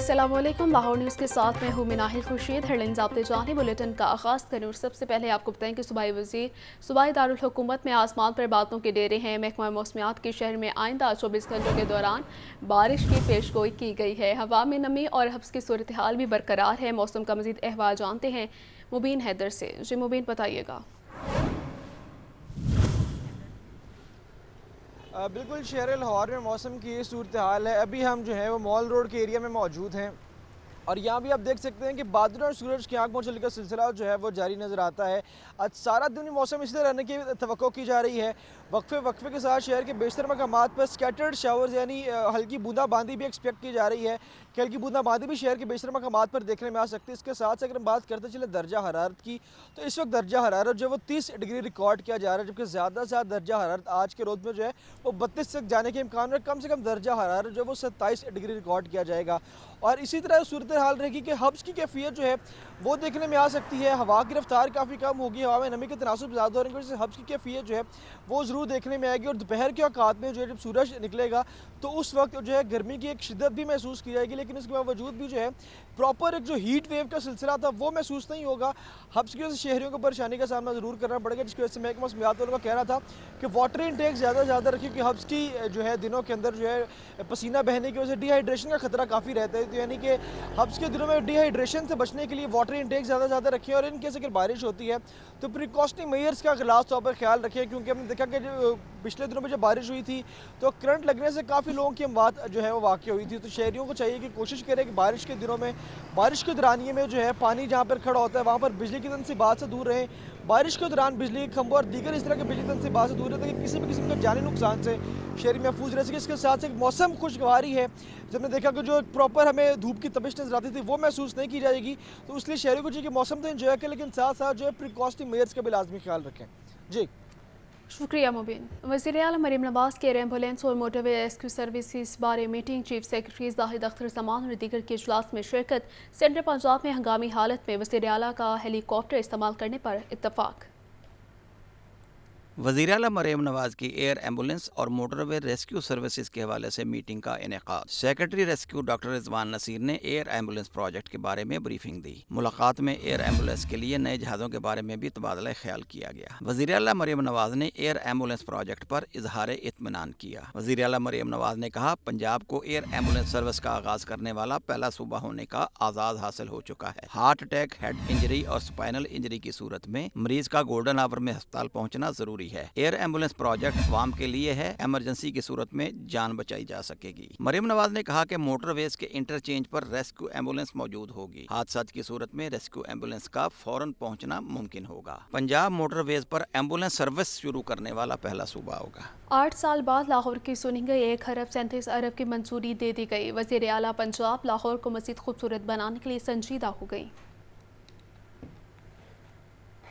अस्सलामुअलैकुम। लाहौर न्यूज़ के साथ मैं हूँ मिनाहिल खुर्शीद। हेडलाइंस आपने जाने बुलेटिन का आगाज़ करें और सबसे पहले आपको बताएं कि सूबाई वज़ीर सूबाई दारुल हुकूमत में आसमान पर बादलों के डेरे हैं। महकमा मौसमियात के शहर में आइंदा 24 घंटों के दौरान बारिश की पेशगोई की गई है। हवा में नमी और हब्स की सूरत हाल भी बरकरार है। मौसम का मज़ीद अहवाल जानते हैं मुबीन हैदर से। जी मुबीन, बताइएगा। बिल्कुल शहर लाहौर में मौसम की ये सूरत हाल है। अभी हम जो है वो मॉल रोड के एरिया में मौजूद हैं और यहाँ भी आप देख सकते हैं कि बादलों और सूरज की आंख मौजूद का सिलसिला जो है वो जारी नज़र आता है। आज सारा दिन मौसम इसी तरह रहने की तवक्को की जा रही है। वक्फे के साथ शहर के बेशतर मकामात पर स्कैटर्ड शावर्स यानी हल्की बूंदाबांदी भी एक्सपेक्ट की जा रही है कि हल्की बूंदाबांदी भी शहर के बेशतर मकामात पर देखने में आ सकती है। इसके साथ अगर हम बात करते चले दर्जा हरारत की, तो इस वक्त दर्जा हरारत जो वो 30 डिग्री रिकॉर्ड किया जा रहा है, जबकि ज़्यादा से ज़्यादा दर्जा हरारत आज के रोज़ में जो है वो 32 तक जाने के इम्कान है। कम से कम दर्जा हरारत जो है वो 27 डिग्री रिकॉर्ड किया जाएगा। और इसी तरह सूरत हाल रहेगी कि हब्स की कैफियत जो है वो देखने में आ सकती है। हवा की रफ्तार काफ़ी कम होगी, हवा में नमी के तनासुब ज़्यादा होने की वजह से हब्स की कैफियत जो है वो ज़रूर देखने में आएगी। और दोपहर के औकात में जो है जब सूरज निकलेगा तो उस वक्त जो है गर्मी की एक शिद्दत भी महसूस की जाएगी, लेकिन इसके बावजूद भी जो है प्रॉपर एक जो हीट वेव का सिलसिला था वो महसूस नहीं होगा। हब्स की वजह से शहरियों को परेशानी का सामना ज़रूर करना पड़ेगा, जिसकी वजह से महकमा मौसमियात वालों का कहना था कि वाटर इनटेक ज़्यादा से ज़्यादा रखिए, क्योंकि हब्स की जो है दिनों के अंदर जो है पसीना बहने की वजह से डिहाइड्रेशन का खतरा काफ़ी रहता है। तो यानी कि हब्स के दिनों में डिहाइड्रेशन से बचने के लिए वाटर इनटेक ज़्यादा से ज़्यादा रखें और इन केस अगर बारिश होती है तो प्रिकॉशनरी मेजर्स का खास तौर पर ख्याल रखें, क्योंकि हमने देखा कि जो पिछले दिनों में जब बारिश हुई थी तो करंट लगने से काफ़ी लोगों की अमवात जो है वो वाक़ हुई थी। तो शहरियों को चाहिए कि कोशिश करें कि बारिश के दिनों में, बारिश के दौरानिए में जो है पानी जहाँ पर खड़ा होता है वहाँ पर बिजली की तनसीबात से दूर रहें। बारिश के दौरान बिजली के खंभों और दीगर इस तरह के बिजली तनसीबात से दूर रहें ताकि किसी भी किस्म के जानी नुकसान से शहरी महफूज रह सके। इसके साथ साथ मौसम खुशगवारी है। जब हमने देखा कि जो प्रॉपर हमें धूप की तपिश नजर आती थी वो महसूस नहीं की जाएगी, तो इसलिए शहरी को चाहिए कि मौसम तो एंजॉय करें, लेकिन साथ साथ जो है प्रिकॉशनरी मेजर्स का भी लाजमी ख्याल रखें। जी शुक्रिया मुबीन। वज़ीर आला मरीम नवाज़ के एयर एम्बुलेंस और मोटरवे रेस्क्यू सर्विसेज बारे meeting chief secretary Zahid Akhtar Zaman और दीगर के इजलास में शिरकत। सेंट्रल पंजाब में हंगामी हालत में वज़ीर आला का हेलीकॉप्टर इस्तेमाल करने पर इत्तफाक। वज़ीर आला मरीम नवाज की एयर एम्बुलेंस और मोटरवे रेस्क्यू सर्विसेज के हवाले से मीटिंग का इनेकाद। Secretary rescue doctor Rizwan Naseer ने एयर एम्बुलेंस प्रोजेक्ट के बारे में ब्रीफिंग दी। मुलाकात में एयर एम्बुलेंस के लिए नए जहाज़ों के बारे में भी तबादला ख्याल किया गया। वज़ीर आला मरीम नवाज ने एयर एम्बुलेंस प्रोजेक्ट पर इजहार इत्मीनान किया। वज़ीर आला मरीम नवाज ने कहा, पंजाब को एयर एम्बुलेंस सर्विस का आगाज करने वाला पहला सूबा होने का आज़ाद हासिल हो चुका है। हार्ट अटैक, हेड इंजरी और स्पाइनल इंजरी की सूरत में मरीज का गोल्डन आवर में अस्पताल पहुंचना जरूरी है। एयर एम्बुलेंस प्रोजेक्ट अवाम के लिए है, इमरजेंसी की सूरत में जान बचाई जा सकेगी। मरीम नवाज ने कहा कि मोटरवेज के इंटरचेंज पर रेस्क्यू एम्बुलेंस मौजूद होगी। हादसा की सूरत में रेस्क्यू एम्बुलेंस का फौरन पहुंचना मुमकिन होगा। पंजाब मोटरवेज पर एम्बुलेंस सर्विस शुरू करने वाला पहला सूबा होगा। 8 साल बाद लाहौर की सुनी गई 1 अरब 37 अरब की मंजूरी दे दी गई। वज़ीर आला पंजाब लाहौर को मज़ीद खूबसूरत बनाने के लिए संजीदा हो गई।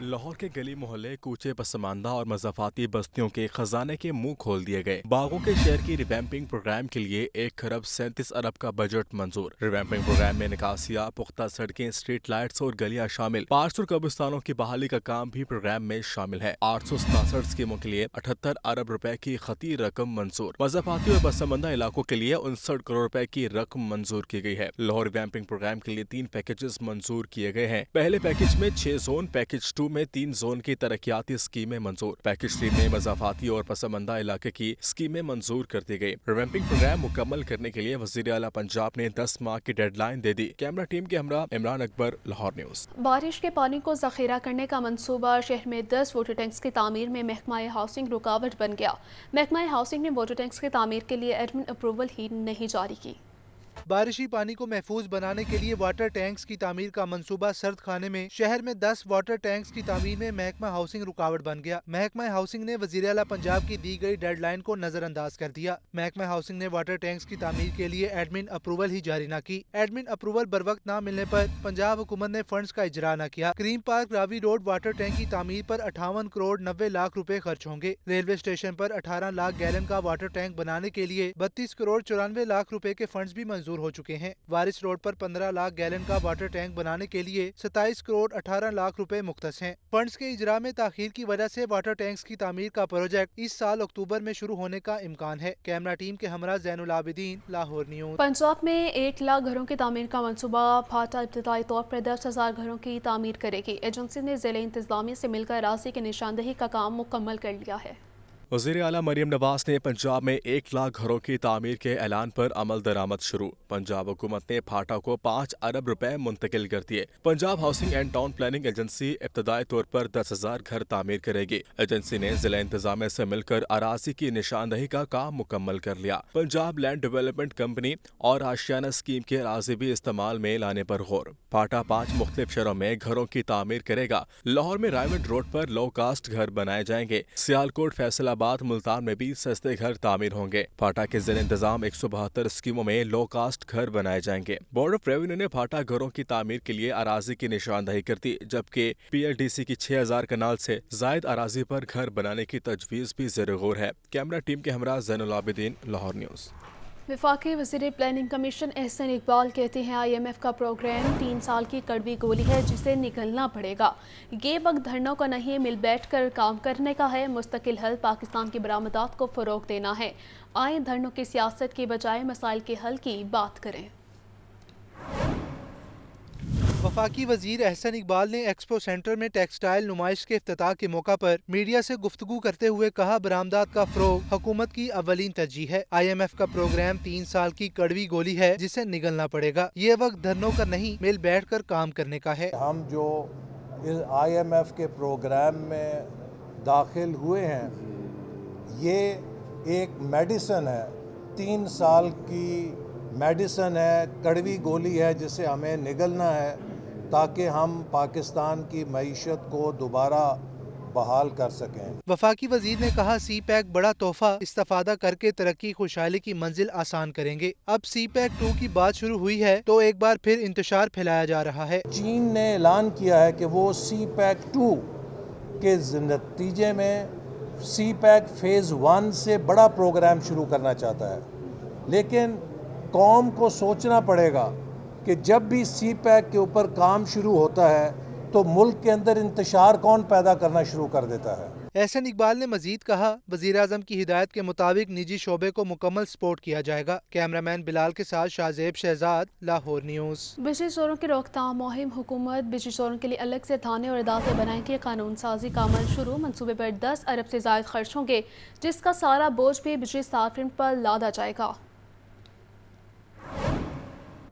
लाहौर के गली मोहल्ले, कूचे, पसमानदा और मज़ाफ़ाती बस्तियों के खजाने के मुंह खोल दिए गए। बागों के शहर की रिवैम्पिंग प्रोग्राम के लिए 1 अरब 37 अरब का बजट मंजूर। रिवैम्पिंग प्रोग्राम में निकासिया, पुख्ता सड़कें, स्ट्रीट लाइट्स और गलियां शामिल। पार्क्स और कब्रिस्तानों की बहाली का काम भी प्रोग्राम में शामिल है। 867 स्कीमों के लिए 78 अरब रुपए की खती रकम मंजूर। मज़ाफ़ाती और पसमानदा इलाकों के लिए 59 करोड़ रुपए की रकम मंजूर की गई है। लाहौर रिवैम्पिंग प्रोग्राम के लिए 3 पैकेजेस मंजूर किए गए हैं। पहले पैकेज में 6 जोन, पैकेज 2 में 3 जोन की तरक्याती स्कीमें मंजूर। पैकेज 3 में मज़ाफ़ाती और पसमानदा इलाके की स्कीमें मंजूर कर दी गई। रिवैम्पिंग प्रोग्राम मुकम्मल करने के लिए वज़ीर आला पंजाब ने 10 माह की डेडलाइन दे दी। कैमरा टीम के हमरा इमरान अकबर, लाहौर न्यूज़। बारिश के पानी को ज़ख़ीरा करने का मंसूबा। शहर में 10 वाटर टैंक्स की तामीर में महकमा हाउसिंग रुकावट बन गया। महकमा हाउसिंग ने वाटर टैंक्स की तामीर के लिए एडमिन अप्रूवल ही नहीं जारी की। बारिशी पानी को महफूज बनाने के लिए वाटर टैंक्स की तामीर का मंसूबा सर्द खाने में शहर में 10 वाटर टैंक्स की तामीर में महकमा हाउसिंग रुकावट बन गया। महकमा हाउसिंग ने वज़ीर आला पंजाब की दी गई डेडलाइन को नजरअंदाज कर दिया। महकमा हाउसिंग ने वाटर टैंक्स की तामीर के लिए एडमिन अप्रूवल ही जारी न की। एडमिन अप्रूवल बर वक्त न मिलने पर पंजाब हुकूमत ने फंड्स का इजरा न किया। Cream park Ravi road water tank की तामीर पर 58 करोड़ 90 लाख रुपए खर्च होंगे। रेलवे स्टेशन पर 18 लाख गैलन का वाटर टैंक बनाने के लिए 32 करोड़ 94 लाख रुपए के फंड्स भी मंजूर मंजूर हो चुके हैं। वारिस रोड पर 15 लाख गैलन का वाटर टैंक बनाने के लिए 27 करोड़ 18 लाख रुपए मुख्तस हैं। फंड्स के इजरा में ताखीर की वजह से वाटर टैंक्स की तामीर का प्रोजेक्ट इस साल अक्टूबर में शुरू होने का इम्कान है। कैमरा टीम के हमरा ज़ैनुल आबिदीन, लाहौर न्यूज़। पंजाब में 1 लाख घरों की तामीर का मंसूबा फाटा इब्तदाई तौर पर 10,000 घरों की तामीर करेगी। एजेंसी ने ज़िले इंतजामिया से मिलकर अराज़ी की निशानदही का काम मुकम्मल कर लिया है। वज़ीर आला मरियम नवाज ने पंजाब में 1 लाख घरों की तामीर के ऐलान पर अमल दरामद शुरू। पंजाब हुकूमत ने फाटा को 5 अरब रुपए मुंतकिल कर दिए। Punjab housing and town planning agency इब्तदाई तौर पर 10,000 घर तामीर करेगी। एजेंसी ने जिला इंतजामिया से मिलकर अराजी की निशानदही का काम मुकम्मल कर लिया। पंजाब लैंड डेवलपमेंट कंपनी और आशियाना स्कीम के अराजी भी इस्तेमाल में लाने पर गौर। फाटा 5 मुख्तलिफ शहरों में घरों की तामीर करेगा। लाहौर में रायमंड रोड पर लो कास्ट घर बनाए जाएंगे। सियालकोट, फैसलाबाद, मुल्तान में भी सस्ते घर तामीर होंगे। फाटा के जिला इंतजाम 172 स्कीमों में लो कास्ट घर बनाए जाएंगे। बोर्ड ऑफ रेवेन्यू ने फाटा घरों की तामीर के लिए अराजी की निशानदही कर दी, जबकि PLDC की 6000 कनाल से जायद अराजी पर घर बनाने की तजवीज भी ज़ेर गौर है। कैमरा टीम के हमरा ज़ैनुल आबिदीन, लाहौर न्यूज़। वफाकी वज़ीर प्लानिंग कमीशन एहसन इकबाल कहते हैं IMF का प्रोग्राम 3 साल की कड़वी गोली है जिसे निगलना पड़ेगा। ये वक्त धरनों का नहीं, मिल बैठ कर काम करने का है। मुस्तकिल हल पाकिस्तान की बरामदात को फ़रोग देना है। आए धरनों की सियासत की बजाय मसाइल के हल की बात करें। वफाकी वजीर एहसन इकबाल ने एक्सपो सेंटर में टेक्सटाइल नुमाइश के इफ्तिताह के मौका पर मीडिया से गुफ्तगू करते हुए कहा, बरामदात का फरोग हुकूमत की अवलीन तरजीह है। IMF का प्रोग्राम 3 साल की कड़वी गोली है जिसे निगलना पड़ेगा। ये वक्त धरनों का नहीं, मिल बैठ कर काम करने का है। हम जो इस IMF के प्रोग्राम में दाखिल हुए हैं, ये एक मेडिसन है, 3 साल की मेडिसन है, कड़वी गोली है जिसे हमें निगलना है ताकि हम पाकिस्तान की मईशत को दोबारा बहाल कर सकें। वफाकी वजीर ने कहा, CPEC बड़ा तोहफा, इस्तेफादा करके तरक्की खुशहाली की मंजिल आसान करेंगे। अब CPEC 2 की बात शुरू हुई है तो एक बार फिर इंतशार फैलाया जा रहा है। चीन ने ऐलान किया है कि वो CPEC 2 के नतीजे में CPEC फेज़ 1 से बड़ा प्रोग्राम शुरू करना चाहता है, लेकिन कौम को सोचना पड़ेगा कि जब भी CPEC के ऊपर काम शुरू होता है तो मुल्क के अंदर इंतशार कौन पैदा करना शुरू कर देता है। एहसन इकबाल ने मजीद कहा, वजीर आज़म की हिदायत के मुताबिक निजी शोबे को मुकम्मल सपोर्ट किया जाएगा। कैमरामैन बिलाल के साथ शाहजेब शहजाद, लाहौर न्यूज़। बिजली चोरों की रोकथाम मुहिम। हुकूमत बिजली चोरों के लिए अलग से थाने और अदालतें बनाएंगे। कानून साजी का अमल शुरू। मंसूबे पर 10 अरब से ज़ायद खर्च होंगे, जिसका सारा बोझ भी बिजली सार्फिन पर लादा जाएगा।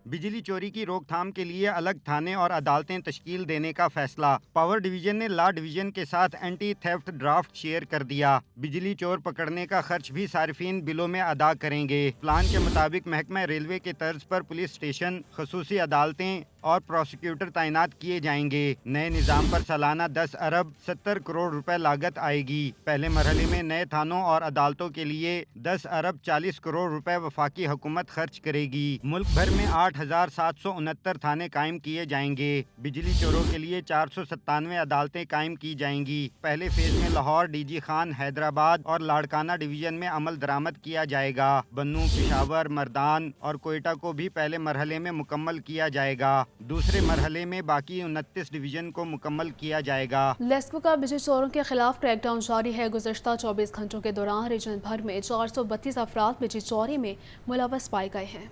बिजली चोरी की रोकथाम के लिए अलग थाने और अदालतें तश्कील देने का फैसला। पावर डिवीजन ने लॉ डिवीजन के साथ एंटी थेफ्ट ड्राफ्ट शेयर कर दिया। बिजली चोर पकड़ने का खर्च भी सार्फिन बिलों में अदा करेंगे। प्लान के मुताबिक महकमा रेलवे के तर्ज पर पुलिस स्टेशन, खसूसी अदालतें और प्रोसिक्यूटर तैनात किए जाएंगे। नए निज़ाम पर सालाना 10 अरब 70 करोड़ रुपए लागत आएगी। पहले मरहले में नए थानों और अदालतों के लिए 10 अरब 40 करोड़ रुपए वफाकी हुकूमत खर्च करेगी। मुल्क भर में 8,769 थाने कायम किए जाएंगे। बिजली चोरों के लिए 497 अदालतें कायम की जाएंगी। पहले फेज में लाहौर, DG खान, हैदराबाद और लाड़काना डिवीजन में अमल दरामद किया जाएगा। बन्नू, पेशावर, मर्दान और कोयटा को भी पहले मरहले में मुकम्मल किया जाएगा। दूसरे मरहले में बाकी 29 डिवीजन को मुकम्मल किया जाएगा। लेस्को का बिजली चोरों के खिलाफ क्रैकडाउन जारी है। गुज़श्ता 24 घंटों के दौरान रीजन भर में 432 अफराद बिजली चोरी में मुलव्वस पाए गए हैं।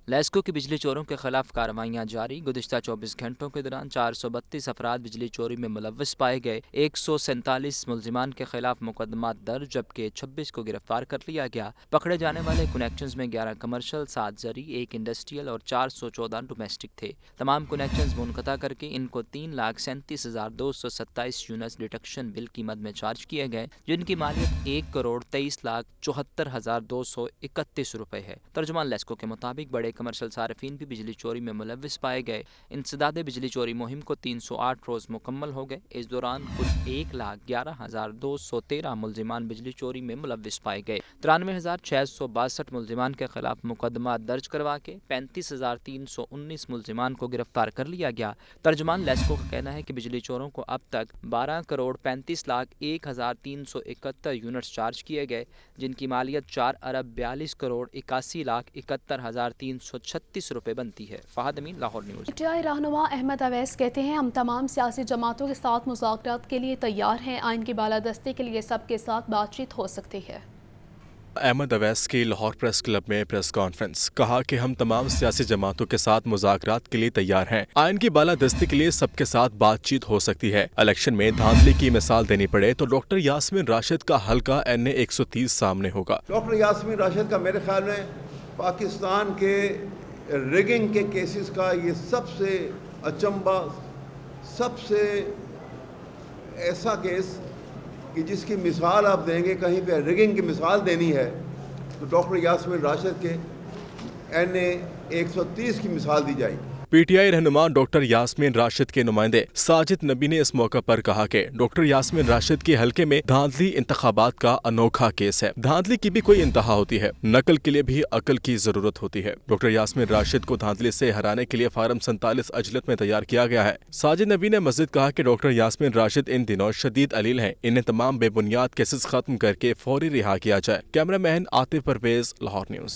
लेस्को की बिजली चोरों के खिलाफ कार्रवाइयाँ जारी। गुज़श्ता 24 घंटों के दौरान 432 अफराद बिजली चोरी में मुलव्वस पाए गए। 147 मुलजिमान के खिलाफ मुकदमा दर्ज, जबकि 26 को गिरफ्तार कर लिया गया। पकड़े जाने वाले कनेक्शंस में 11 कमर्शियल, 7 जरी, 1 इंडस्ट्रियल और 414 डोमेस्टिक थे। तमाम कनेक्शंस मुनक़ता करके इनको 3,37,227 यूनिट्स डिडक्शन बिल कीमत में चार्ज किए गए, जिनकी मालियत 1,23,74,231 रुपये है। तर्जुमान लेस्को के मुताबिक बड़े कमर्शल सार्फिन भी बिजली चोरी में मुलव्विस पाए गए। इंसदाद बिजली चोरी मुहिम को 308 रोज़ मुकम्मल हो गए। इस दौरान कुल 1,11,213 मुलजिमान बिजली चोरी में मुलव्विस पाए गए। 93,662 मुलजिमान के खिलाफ मुकदमा दर्ज करवा के 35,319 मुलजिमान को गिरफ्तार कर लिया गया। तर्जुमान लेस्को का कहना है कि बिजली चोरों को अब तक 12,35,01,371 यूनिट्स चार्ज किए गए, जिनकी मालियत 4,42,71,336 रुपये बनती है। फहद अमीन, लाहौर न्यूज़। PTI रहनुमा अहमद अवैस कहते हैं, हम तमाम सियासी जमातों के साथ मुज़ाकरात के लिए तैयार हैं। आइन की बालादस्ती के लिए सबके साथ बातचीत हो सकती है। अहमद अवैस की लाहौर प्रेस क्लब में प्रेस कॉन्फ्रेंस। कहा कि हम तमाम सियासी जमातों के साथ मुज़ाकरात के लिए तैयार हैं। आइन की बालादस्ती के लिए सबके साथ बातचीत हो सकती है। इलेक्शन में धांधली की मिसाल देनी पड़े तो डॉक्टर यास्मीन राशिद का हल्का NA 130 सामने होगा। डॉक्टर यास्मीन राशिद का मेरे ख्याल में पाकिस्तान के रिगिंग के केसेस का ये सबसे अचंबा, सबसे ऐसा केस कि जिसकी मिसाल आप देंगे, कहीं पे रिगिंग की मिसाल देनी है तो डॉक्टर यास्मीन राशिद के NA 130 की मिसाल दी जाएगी। PTI रहनुमा डॉक्टर यास्मीन राशिद के नुमाइंदे साजिद नबी ने इस मौका पर कहा कि डॉक्टर यास्मीन राशिद के हलके में धांधली इंतखाबात का अनोखा केस है। धांधली की भी कोई इंतहा होती है, नकल के लिए भी अकल की जरूरत होती है। डॉक्टर यास्मीन राशिद को धांधली से हराने के लिए फार्म 47 अजलत में तैयार किया गया है। साजिद नबी ने मज़ीद कहा कि डॉक्टर यास्मीन राशिद इन दिनों शदीद अलील हैं, इन्हें तमाम बेबुनियाद केसेस खत्म करके फौरी रिहा किया जाए। Camera man Atif Parvez, Lahore news.